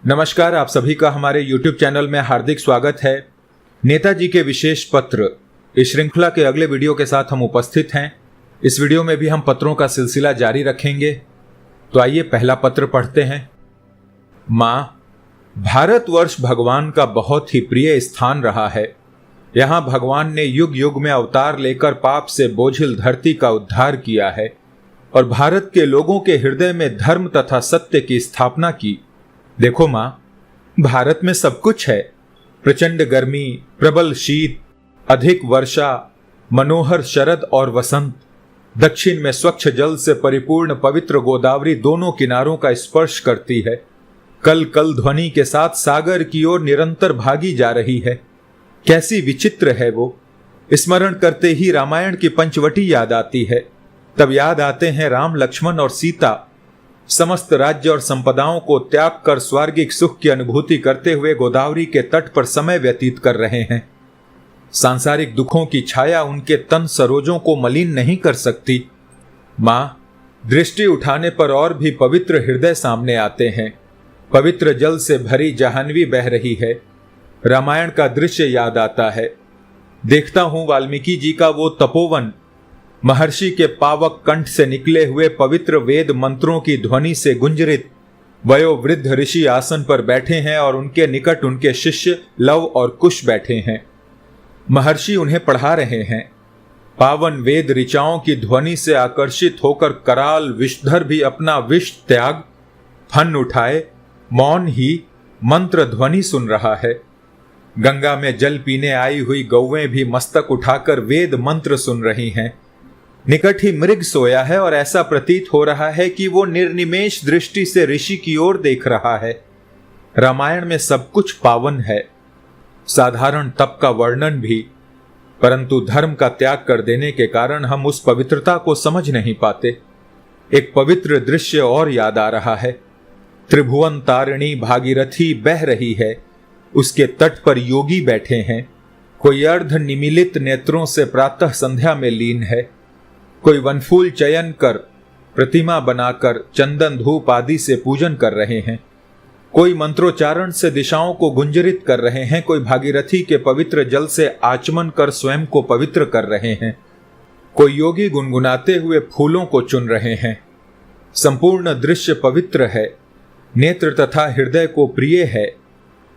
नमस्कार, आप सभी का हमारे YouTube चैनल में हार्दिक स्वागत है। नेताजी के विशेष पत्र इस श्रृंखला के अगले वीडियो के साथ हम उपस्थित हैं। इस वीडियो में भी हम पत्रों का सिलसिला जारी रखेंगे। तो आइए पहला पत्र पढ़ते हैं। माँ, भारतवर्ष भगवान का बहुत ही प्रिय स्थान रहा है। यहाँ भगवान ने युग युग में अवतार लेकर पाप से बोझिल धरती का उद्धार किया है और भारत के लोगों के हृदय में धर्म तथा सत्य की स्थापना की। देखो माँ, भारत में सब कुछ है। प्रचंड गर्मी, प्रबल शीत, अधिक वर्षा, मनोहर शरद और वसंत। दक्षिण में स्वच्छ जल से परिपूर्ण पवित्र गोदावरी दोनों किनारों का स्पर्श करती है। कल कल ध्वनि के साथ सागर की ओर निरंतर भागी जा रही है। कैसी विचित्र है वो। स्मरण करते ही रामायण की पंचवटी याद आती है। तब याद आते हैं राम, लक्ष्मण और सीता। समस्त राज्य और संपदाओं को त्याग कर स्वर्गिक सुख की अनुभूति करते हुए गोदावरी के तट पर समय व्यतीत कर रहे हैं। सांसारिक दुखों की छाया उनके तन सरोजों को मलिन नहीं कर सकती। माँ, दृष्टि उठाने पर और भी पवित्र हृदय सामने आते हैं। पवित्र जल से भरी जाह्नवी बह रही है। रामायण का दृश्य याद आता है। देखता हूं वाल्मीकि जी का वो तपोवन। महर्षि के पावक कंठ से निकले हुए पवित्र वेद मंत्रों की ध्वनि से गुंजरित वयोवृद्ध ऋषि आसन पर बैठे हैं और उनके निकट उनके शिष्य लव और कुश बैठे हैं। महर्षि उन्हें पढ़ा रहे हैं। पावन वेद ऋचाओं की ध्वनि से आकर्षित होकर कराल विषधर भी अपना विष त्याग फन उठाए मौन ही मंत्र ध्वनि सुन रहा है। गंगा में जल पीने आई हुई गौवें भी मस्तक उठाकर वेद मंत्र सुन रही हैं। निकट ही मृग सोया है और ऐसा प्रतीत हो रहा है कि वो निर्निमेष दृष्टि से ऋषि की ओर देख रहा है। रामायण में सब कुछ पावन है, साधारण तप का वर्णन भी, परंतु धर्म का त्याग कर देने के कारण हम उस पवित्रता को समझ नहीं पाते। एक पवित्र दृश्य और याद आ रहा है। त्रिभुवन तारिणी भागीरथी बह रही है। उसके तट पर योगी बैठे हैं। कोई अर्ध निमीलित नेत्रों से प्रातः संध्या में लीन है। कोई वनफूल चयन कर प्रतिमा बनाकर चंदन धूप आदि से पूजन कर रहे हैं। कोई मंत्रोच्चारण से दिशाओं को गुंजरित कर रहे हैं। कोई भागीरथी के पवित्र जल से आचमन कर स्वयं को पवित्र कर रहे हैं। कोई योगी गुनगुनाते हुए फूलों को चुन रहे हैं। संपूर्ण दृश्य पवित्र है, नेत्र तथा हृदय को प्रिय है।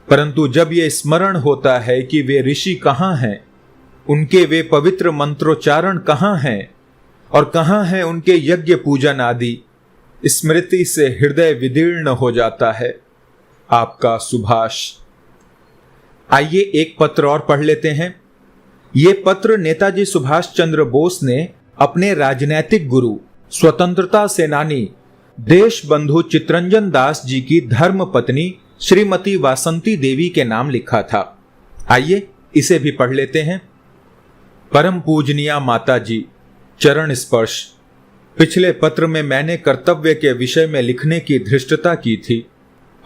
परंतु जब ये स्मरण होता है कि वे ऋषि कहाँ हैं, उनके वे पवित्र मंत्रोच्चारण कहाँ हैं और कहाँ है उनके यज्ञ पूजन आदि, स्मृति से हृदय विदीर्ण हो जाता है। आपका सुभाष। आइए एक पत्र और पढ़ लेते हैं। ये पत्र नेताजी सुभाष चंद्र बोस ने अपने राजनैतिक गुरु, स्वतंत्रता सेनानी, देश बंधु चित्तरंजन दास जी की धर्म पत्नी श्रीमती वासंती देवी के नाम लिखा था। आइए इसे भी पढ़ लेते हैं। परम पूजनीय माता जी, चरण स्पर्श। पिछले पत्र में मैंने कर्तव्य के विषय में लिखने की धृष्टता की थी।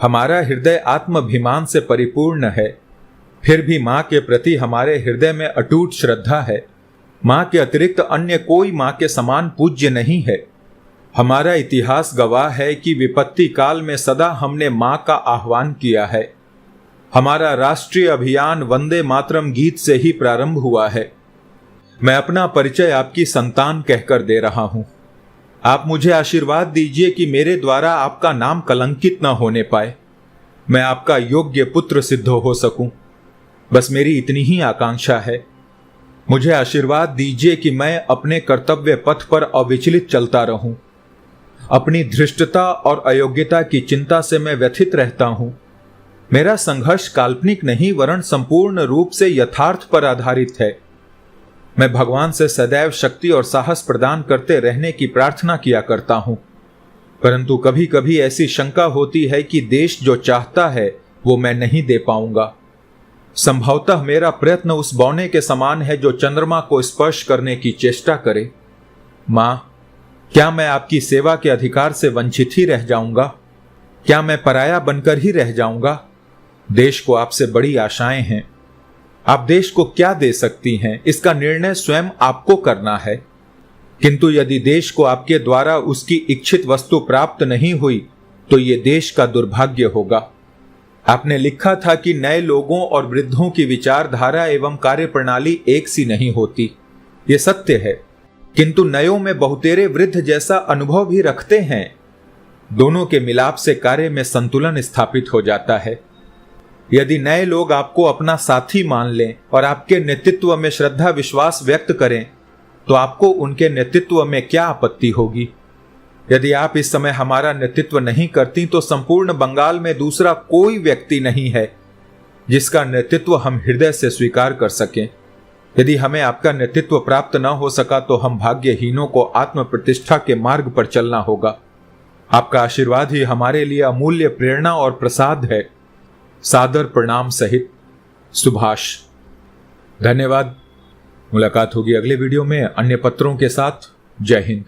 हमारा हृदय आत्माभिमान से परिपूर्ण है, फिर भी माँ के प्रति हमारे हृदय में अटूट श्रद्धा है। माँ के अतिरिक्त अन्य कोई माँ के समान पूज्य नहीं है। हमारा इतिहास गवाह है कि विपत्ति काल में सदा हमने माँ का आह्वान किया है। हमारा राष्ट्रीय अभियान वंदे मातरम गीत से ही प्रारंभ हुआ है। मैं अपना परिचय आपकी संतान कहकर दे रहा हूं। आप मुझे आशीर्वाद दीजिए कि मेरे द्वारा आपका नाम कलंकित न होने पाए। मैं आपका योग्य पुत्र सिद्ध हो सकूं। बस मेरी इतनी ही आकांक्षा है। मुझे आशीर्वाद दीजिए कि मैं अपने कर्तव्य पथ पर अविचलित चलता रहूं। अपनी धृष्टता और अयोग्यता की चिंता से मैं व्यथित रहता हूं। मेरा संघर्ष काल्पनिक नहीं वरन संपूर्ण रूप से यथार्थ पर आधारित है। मैं भगवान से सदैव शक्ति और साहस प्रदान करते रहने की प्रार्थना किया करता हूं, परंतु कभी कभी ऐसी शंका होती है कि देश जो चाहता है वो मैं नहीं दे पाऊंगा। संभवतः मेरा प्रयत्न उस बौने के समान है जो चंद्रमा को स्पर्श करने की चेष्टा करे। माँ, क्या मैं आपकी सेवा के अधिकार से वंचित ही रह जाऊंगा? क्या मैं पराया बनकर ही रह जाऊंगा? देश को आपसे बड़ी आशाएं हैं। आप देश को क्या दे सकती हैं, इसका निर्णय स्वयं आपको करना है। किंतु यदि देश को आपके द्वारा उसकी इच्छित वस्तु प्राप्त नहीं हुई तो ये देश का दुर्भाग्य होगा। आपने लिखा था कि नए लोगों और वृद्धों की विचारधारा एवं कार्यप्रणाली एक सी नहीं होती। ये सत्य है, किंतु नयों में बहुतेरे वृद्ध जैसा अनुभव भी रखते हैं। दोनों के मिलाप से कार्य में संतुलन स्थापित हो जाता है। यदि नए लोग आपको अपना साथी मान लें और आपके नेतृत्व में श्रद्धा विश्वास व्यक्त करें, तो आपको उनके नेतृत्व में क्या आपत्ति होगी? यदि आप इस समय हमारा नेतृत्व नहीं करती तो संपूर्ण बंगाल में दूसरा कोई व्यक्ति नहीं है जिसका नेतृत्व हम हृदय से स्वीकार कर सकें। यदि हमें आपका नेतृत्व प्राप्त न हो सका तो हम भाग्यहीनों को आत्म प्रतिष्ठा के मार्ग पर चलना होगा। आपका आशीर्वाद ही हमारे लिए अमूल्य प्रेरणा और प्रसाद है। सादर प्रणाम सहित सुभाष। धन्यवाद। मुलाकात होगी अगले वीडियो में अन्य पत्रों के साथ। जय हिंद।